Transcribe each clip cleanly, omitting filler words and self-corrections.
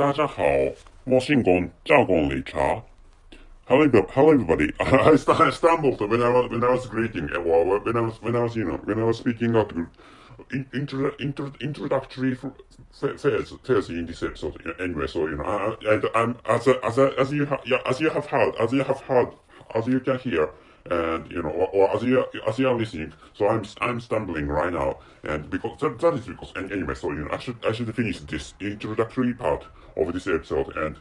大家好，我姓龚，叫龚理查。Hello, everybody. I stumbled when I was greeting, when I was speaking up introductory phase in this episode. Anyway, so and I'm as you can hear, and or as you are listening, so I'm stumbling right now, and because that is because, and anyway, so I should finish this introductory part of this episode. And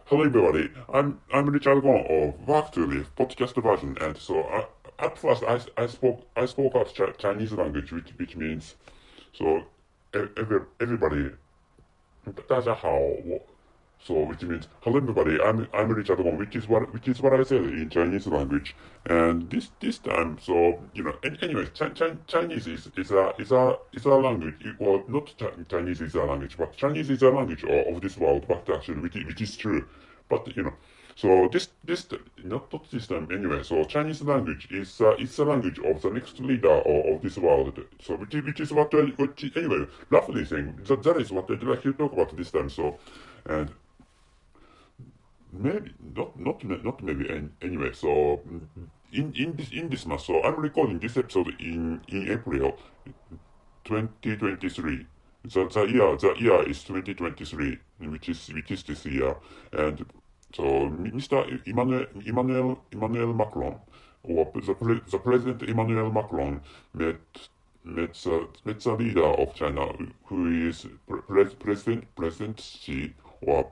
hello everybody, I'm Richard Gon of Back to the podcast version, and so at first I spoke out Chinese language, which means so everybody 大家好, so which means hello everybody, I'm Richard Gon, which is what I said in Chinese language. And this time, so anyway, Chinese is a language. Well, not Chinese is a language, but Chinese is a language of this world. But actually, which is true. But so this not this time anyway. So Chinese language is it's a language of the next leader of this world. So which is what anyway, roughly saying that is what I'd like to talk about this time. So and maybe not maybe anyway. So in this month, so I'm recording this episode in April 2023. The year is 2023, which is this year. And so Mr. Emmanuel Macron, or the President Emmanuel Macron met the leader of China, who is President Xi, or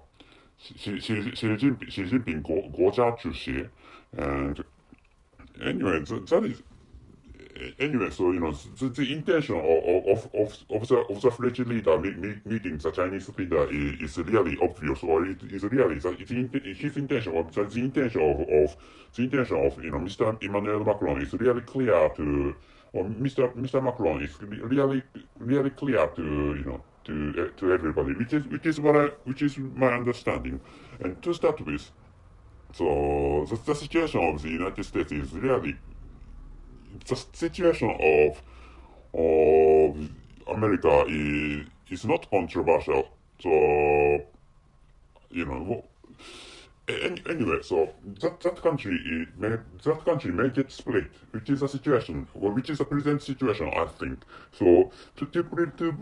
Xi Jinping 国家主席. And anyway, that is anyway. So the intention of the French leader meeting the Chinese leader is really obvious, or it is really his intention, or the intention of Mr. Emmanuel Macron is really clear to, or Mr. Macron is really clear to to everybody, which is my understanding. And to start with, so the situation of the United States is really the situation of America is not controversial. So anyway, so that country may get split, which is a situation, well, which is a present situation, I think. So to prevent the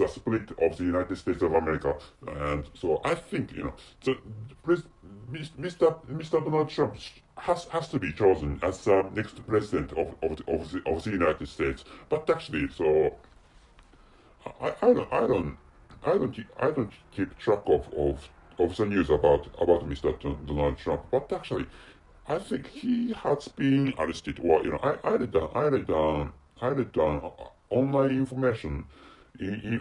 split of the United States of America, and so I think Mr. Donald Trump has to be chosen as the next president of the United States. But actually, so I don't keep track of the news about Mr. Donald Trump. But actually, I think he has been arrested. Or I read online information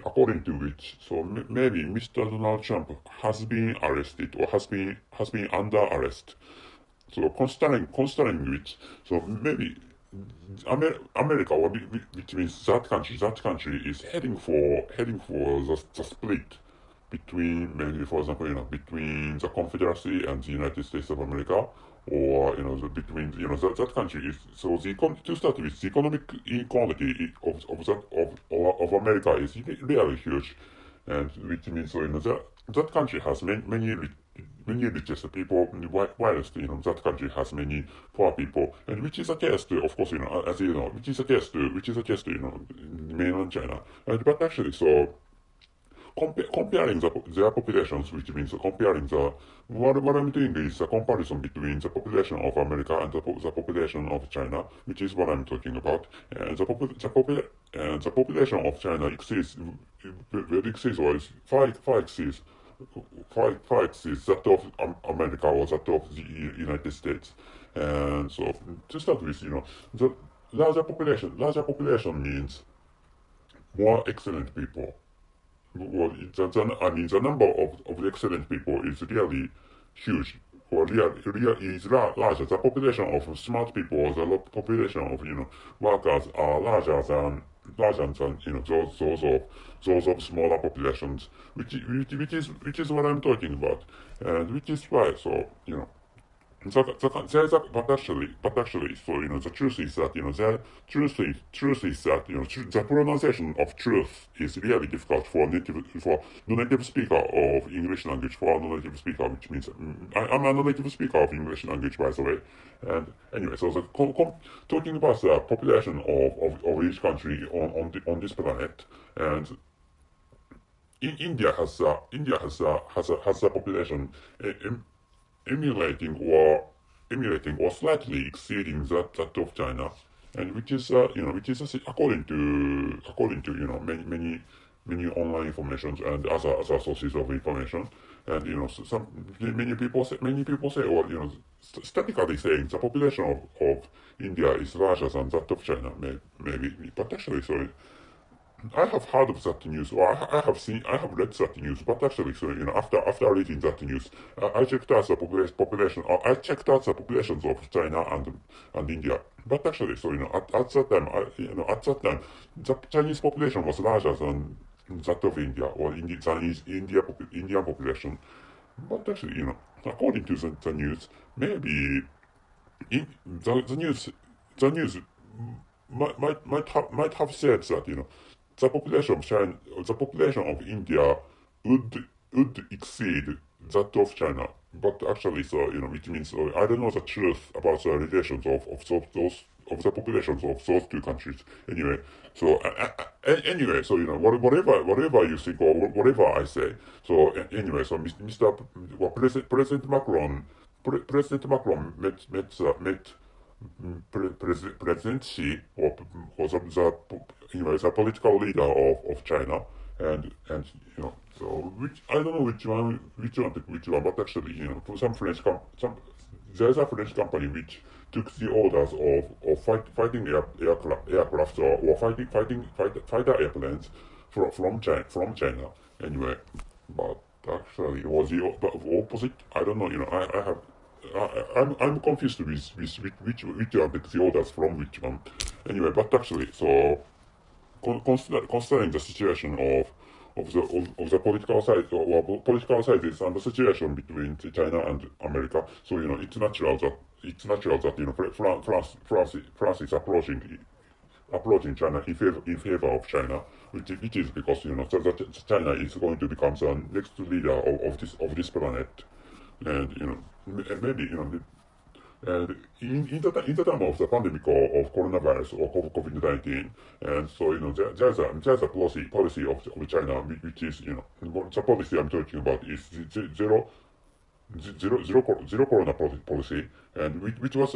according to which, so maybe Mr. Donald Trump has been arrested, or has been under arrest. So considering which, so maybe America, or which means that country is heading for the split between, maybe for example, between the Confederacy and the United States of America, or between that country is, so to start with, the economic inequality of America is really huge. And which means, so that country has many richest people, whilst that country has many poor people, and which is a case to, of course, as you know, which is a case to mainland China. And but actually, so comparing their populations, which means comparing what I'm doing is a comparison between the population of America and the population of China, which is what I'm talking about. And the population of China exceeds or is far exceeds that of America, or that of the United States. And so to start with, the larger population means more excellent people. Well, the number of excellent people is really huge, or is larger. The population of smart people, or the population of workers are larger than those of smaller populations, which is what I'm talking about, and which is why, so but actually, so the truth is that the truth is that the pronunciation of truth is really difficult for non-native speaker of English language for non-native speaker, which means I'm a non-native speaker of English language, by the way. And anyway, so talking about the population of each country on this planet, and India has a population emulating or slightly exceeding that of China, and which is according to many online information and other sources of information, and some many people say, or statically saying the population of India is larger than that of China, maybe, but actually, sorry. I have heard of that news, or I have read that news, but actually, so after reading that news, I checked out the population, or I checked out the populations of China and India. But actually, so at that time, the Chinese population was larger than that of India, or Indian population. But actually, according to the news, maybe in, the news might have said that the population of India would exceed that of China. But actually, so which means I don't know the truth about the relations of the populations of those two countries. Anyway, so anyway, so whatever you think or whatever I say. So anyway, so Mr. Well, President Macron, President Macron met President Xi, or the political leader of China, and so I don't know which one, but actually for some there's a French company which took the orders of fighting aircraft, or fighter airplanes from China anyway, but actually it was the opposite. I don't know. I'm confused with which one takes the orders from which one. Anyway, but actually, so considering the situation of the political side, or political sides and the situation between China and America, so it's natural that France is approaching China in favor of China, which is because that China is going to become the next leader of this planet, and maybe and in the time of the pandemic of coronavirus or COVID-19, and so there's a policy of China, which is the policy I'm talking about is zero corona policy, and which was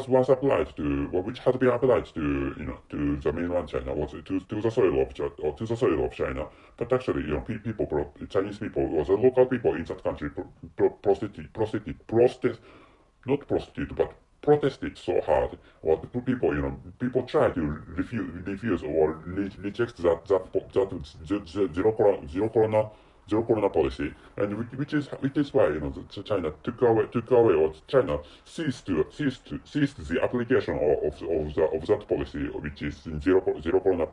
once applied to, well, which had been applied to the mainland China, was to the soil of China. But actually, Chinese people, or the local people in that country, not prostitute, but protested so hard, or the people try to refuse or reject that zero corona policy, and which is why China took away, or China ceased the application of that policy, which is zero corona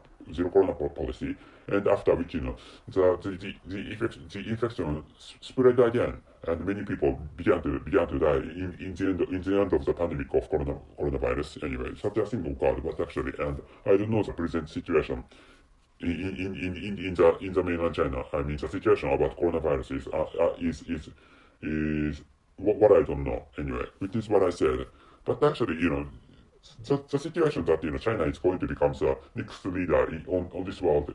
policy, and after which the infection spread again, and many people began to die in the end of the pandemic of coronavirus. Anyway, such a thing occurred, but actually, and I don't know the present situation in the mainland China. I mean, the situation about coronavirus is what I don't know anyway, which is what I said. But actually, the situation that China is going to become the next leader on this world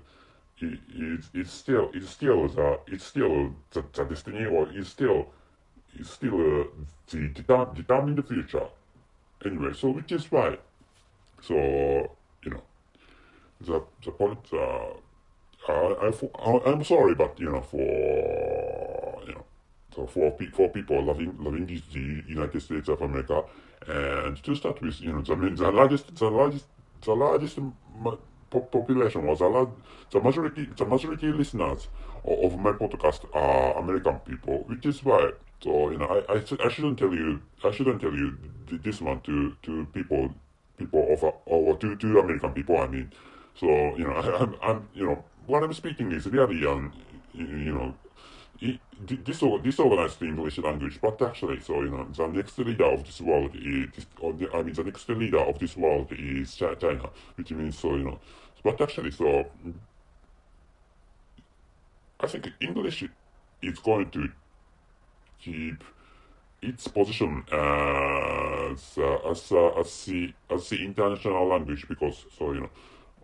is still the destiny, or is still the determined future anyway. So which is why, so the point. I'm sorry, but for people loving the United States of America, and to start with, the largest population, was the majority listeners of my podcast are American people, which is why. So I shouldn't tell you this one to people of, or to American people, I mean. So I'm what I'm speaking is really disorganized English language, but actually, so the next leader of this world is, the next leader of this world is China, which means but actually, so I think English is going to keep its position as the international language because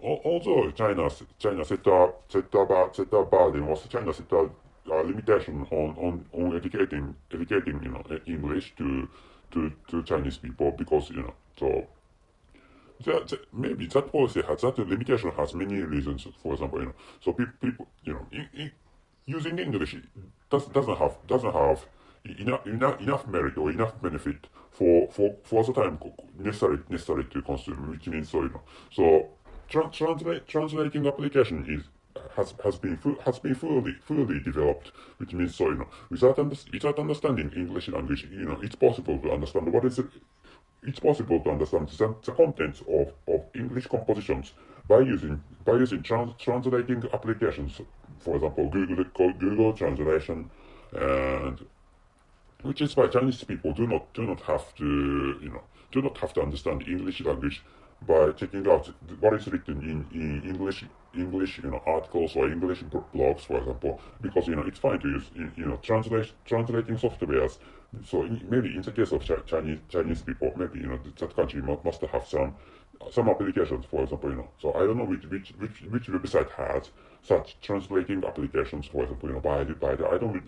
although China set a burden or China set a limitation on educating English to Chinese people because so maybe that policy has that limitation has many reasons. For example, so people using English doesn't have enough merit or enough benefit for the time necessary to consume, which means so translating application has been fully developed, which means without understanding English language, it's possible to understand the contents of English compositions by using translating applications, for example Google Translation, and which is why Chinese people do not have to understand English language by checking out what is written in English articles or English blogs, for example, because it's fine to use translating softwares. So maybe in the case of Chinese people, maybe that country must have some applications, for example. So I don't know which website has such translating applications, for example. Baidu.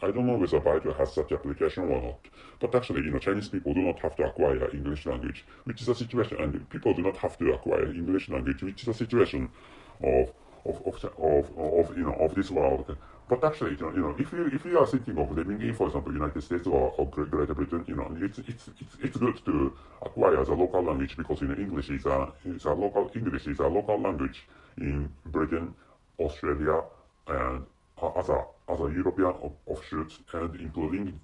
I don't know whether Baidu has such application or not. But actually, Chinese people do not have to acquire English language, which is a situation, and people do not have to acquire English language, which is a situation of this world. But actually, if you are thinking of living in, for example, United States or Great Britain, it's good to acquire the local language because English is a local language in Britain, Australia, and other European offshoots, and including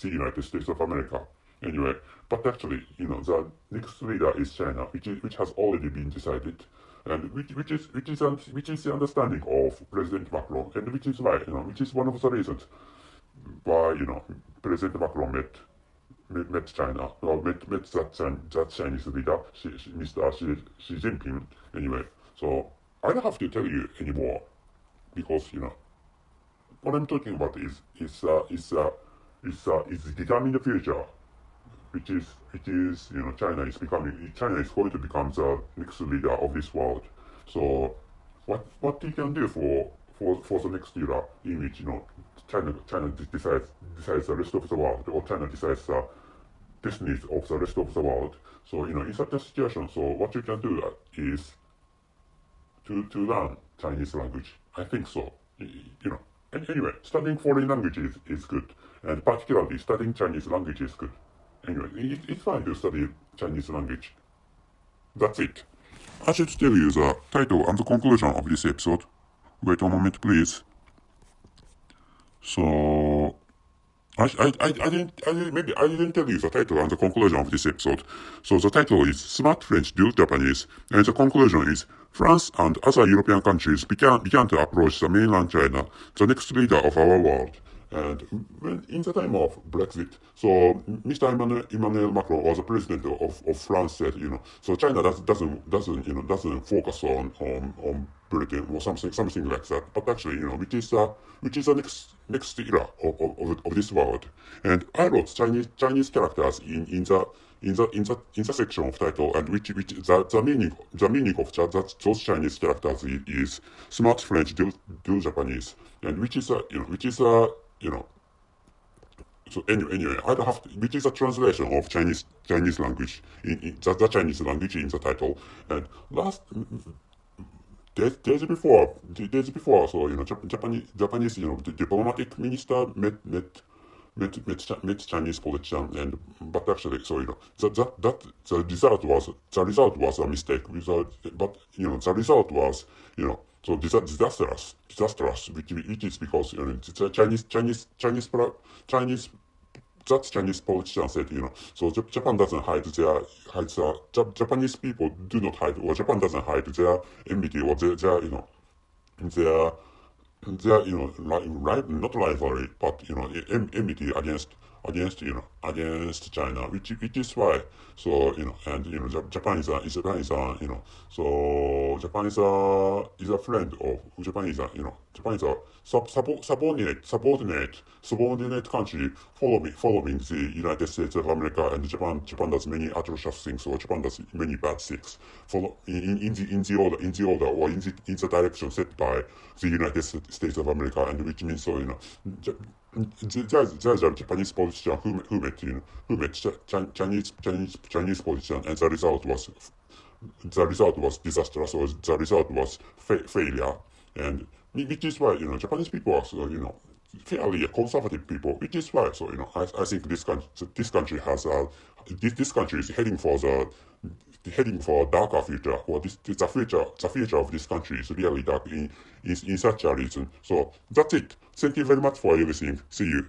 the United States of America. Anyway, but actually, the next leader is China, which has already been decided, and which is the understanding of President Macron, and which is why which is one of the reasons why President Macron met China, well met that Chinese leader, Mr. Xi Jinping. Anyway, so I don't have to tell you anymore because what I'm talking about is determining the future, which is China is going to become the next leader of this world. So what you can do for the next era in which China decides the rest of the world, or China decides the destinies of the rest of the world. So in such a situation, so what you can do is to learn Chinese language. I think so. And anyway, studying foreign languages is good, and particularly studying Chinese language is good. Anyway, it's fine to study Chinese language. That's it. I should tell you the title and the conclusion of this episode. Wait a moment, please. So, I didn't tell you the title and the conclusion of this episode. So the title is Smart French Dual Japanese, and the conclusion is France and other European countries began to approach the mainland China, the next leader of our world. And when in the time of Brexit, so Mr. Emmanuel Macron, or the president of France, said, so China doesn't focus on Britain or something like that. But actually, which is the next era of this world. And I wrote Chinese characters in the section of title, and the meaning of those Chinese characters is smart French dual Japanese, and which is so anyway, I don't have to, which is a translation of Chinese language in the Chinese language in the title. And days before, so Japanese diplomatic minister met Chinese politician, and but actually, so the result was a mistake. But the result was so disastrous, which is because the Chinese politician said, so Japan doesn't Japanese people do not hide, or Japan doesn't hide their enmity or their their not rivalry, but enmity against China, which is why. So and Japan is a friend of Japan is a subordinate country following the United States of America, and Japan does many atrocious things, or Japan does many bad things follow in the order or in the direction set by the United States of America, and which means so there's a Japanese politician who met politician, and the result was disastrous, or the result was failure, and which is why Japanese people are fairly conservative people, which is why I think this country has this country is heading for a darker future, or the future of this country is really dark in such a reason. So that's it. Thank you very much for listening. See you.